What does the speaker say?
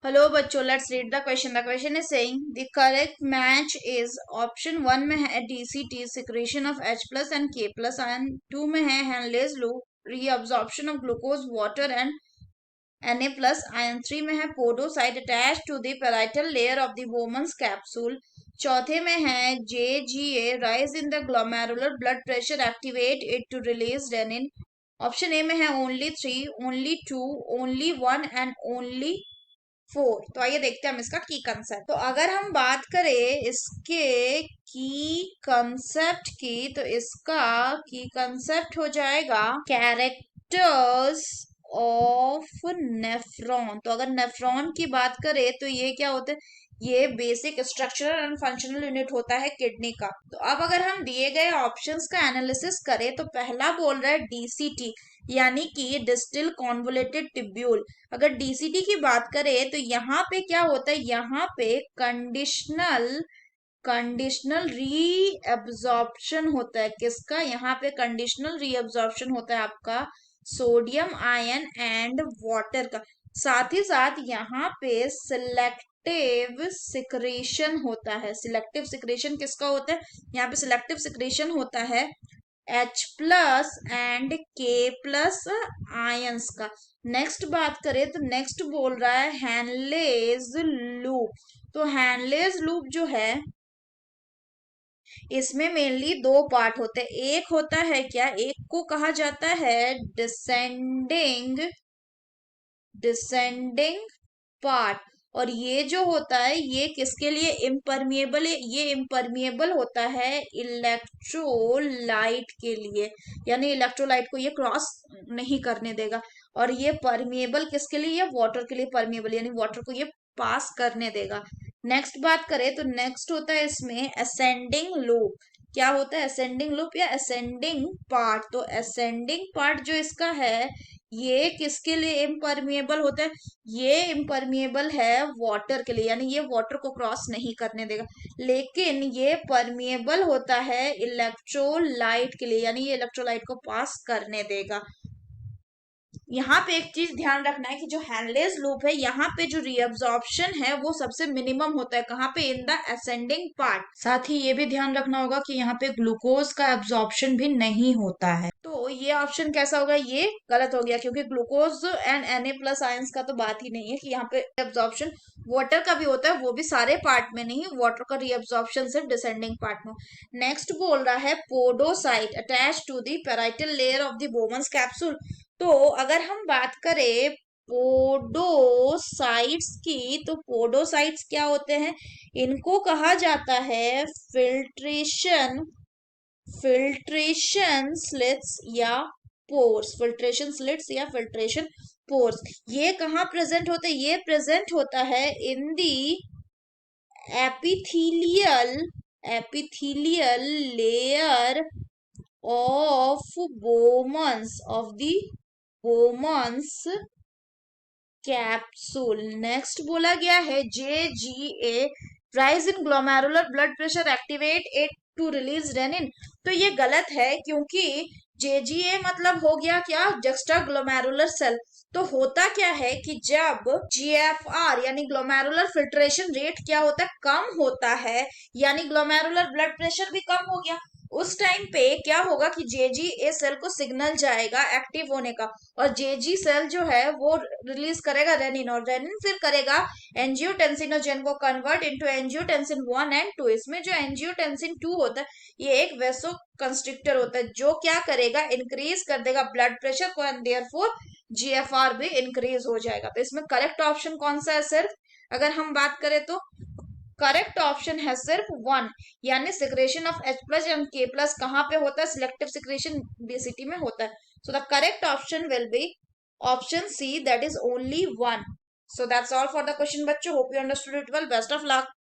Hello बच्चों, let's read the question. The question is saying the correct match is option 1 में है DCT secretion of H plus and K plus ion. 2 में है Henle's loop reabsorption of glucose water and Na plus ion. 3 में है podocyte attach to the parietal layer of the Bowman's capsule. चौथे में है JGA rise in the glomerular blood pressure activate it to release renin. Option ए में है only 3, only 2, only 1 and only 4. तो आइए देखते हैं हम इसका की कंसेप्ट. तो अगर हम बात करें इसके की कंसेप्ट की, तो इसका की कंसेप्ट हो जाएगा कैरेक्टर्स ऑफ नेफ्रॉन. तो अगर नेफ्रॉन की बात करें तो ये क्या होता है, ये basic structural and functional unit होता है किडनी का. तो अब अगर हम दिए गए ऑप्शंस का एनालिसिस करें तो पहला बोल रहा है डीसीटी यानी कि डिस्टिल कॉन्वोलेटेड टिब्यूल. अगर डीसीटी की बात करें तो यहाँ पे क्या होता है, यहाँ पे कंडीशनल कंडीशनल रीअब्जॉर्प्शन होता है. किसका? यहाँ पे कंडीशनल रीअब्जॉर्प्शन होता है आपका सोडियम आयन एंड वाटर का. साथ ही साथ यहाँ पे सिलेक्टिव सिक्रेशन होता है. सिलेक्टिव सिक्रेशन किसका होता है? यहाँ पे सिलेक्टिव सिक्रेशन होता है H plus and K plus ions का. नेक्स्ट बात करें तो नेक्स्ट बोल रहा है हैनलेज लूप. तो हैनलेज लूप जो है इसमें मेनली दो पार्ट होते हैं. एक होता है क्या, एक को कहा जाता है डिसेंडिंग डिसेंडिंग पार्ट. और ये जो होता है ये किसके लिए इम्परमिएबल है? ये इम्परमिएबल होता है इलेक्ट्रोलाइट के लिए, यानी इलेक्ट्रोलाइट को ये क्रॉस नहीं करने देगा. और ये परमिएबल किसके लिए? ये वाटर के लिए परमिएबल, यानी वाटर को ये पास करने देगा. नेक्स्ट बात करें तो नेक्स्ट होता है इसमें असेंडिंग लूप. क्या होता है? असेंडिंग लूप या असेंडिंग पार्ट. तो असेंडिंग पार्ट जो इसका है ये किसके लिए इम्परमिएबल होता है? ये इम्परमिएबल है वाटर के लिए, यानी ये वाटर को क्रॉस नहीं करने देगा. लेकिन ये परमिएबल होता है इलेक्ट्रोलाइट के लिए, यानी ये इलेक्ट्रोलाइट को पास करने देगा. यहाँ पे एक चीज ध्यान रखना है कि जो हैनलेज लूप है यहाँ पे जो रीअब्जॉर्प्शन है वो सबसे मिनिमम होता है. कहाँ पे? In the ascending part. साथ ही ये भी ध्यान रखना होगा कि यहाँ पे ग्लूकोज का एब्जॉर्प्शन भी नहीं होता है. तो ये ऑप्शन कैसा होगा? ये गलत हो गया क्योंकि glucose and Na plus ions का तो बात ही नहीं है कि यहाँ पे एब्जॉर्प्शन. वाटर का भी होता है, वो भी सारे पार्ट में नहीं, वाटर का रीअब्जॉर्प्शन सिर्फ डिसेंडिंग पार्ट में. नेक्स्ट बोल रहा है podocyte attach to the parietal layer of the Bowman's capsule. तो अगर हम बात करें पोडोसाइट्स की, तो पोडोसाइट्स क्या होते हैं? इनको कहा जाता है फिल्ट्रेशन फिल्ट्रेशन स्लिट्स या पोर्स. फिल्ट्रेशन स्लिट्स या फिल्ट्रेशन पोर्स. ये कहाँ प्रेजेंट होते हैं? ये प्रेजेंट होता है in the epithelial epithelial layer of Bowman's of the Bowman's capsule. Next बोला गया है JGA rise in glomerular blood pressure activate it to release renin. तो ये गलत है क्योंकि JGA मतलब हो गया क्या? Juxtaglomerular cell. तो होता क्या है कि जब GFR यानी ग्लोमेरुलर फिल्ट्रेशन रेट क्या होता है? कम होता है, यानी ग्लोमेरुलर ब्लड प्रेशर भी कम हो गया. उस टाइम पे क्या होगा कि JGA सेल को सिग्नल जाएगा एक्टिव होने का, और JG सेल जो है वो रिलीज करेगा रेनिन, और रेनिन फिर करेगा एंजियोटेंसिनोजेन को कन्वर्ट इनटू एंजियोटेंसिन 1 एंड 2. इसमें जो एंजियोटेंसिन 2 होता है ये एक वेसो कंस्ट्रिक्टर होता है जो क्या करेगा? इंक्रीज कर देगा ब्लड प्रेशर को, एंड देयरफॉर GFR भी इंक्रीज हो जाएगा. तो इसमें करेक्ट ऑप्शन कौन सा है? सिर्फ अगर हम बात करें तो करेक्ट ऑप्शन है सिर्फ 1, यानी secretion of H plus and K plus कहाँ पे होता है? सिलेक्टिव सिक्रेशन DCT में होता है. So the correct option will be option C, that is only 1. So that's all for the question बच्चों. Hope you understood it well. Best of luck.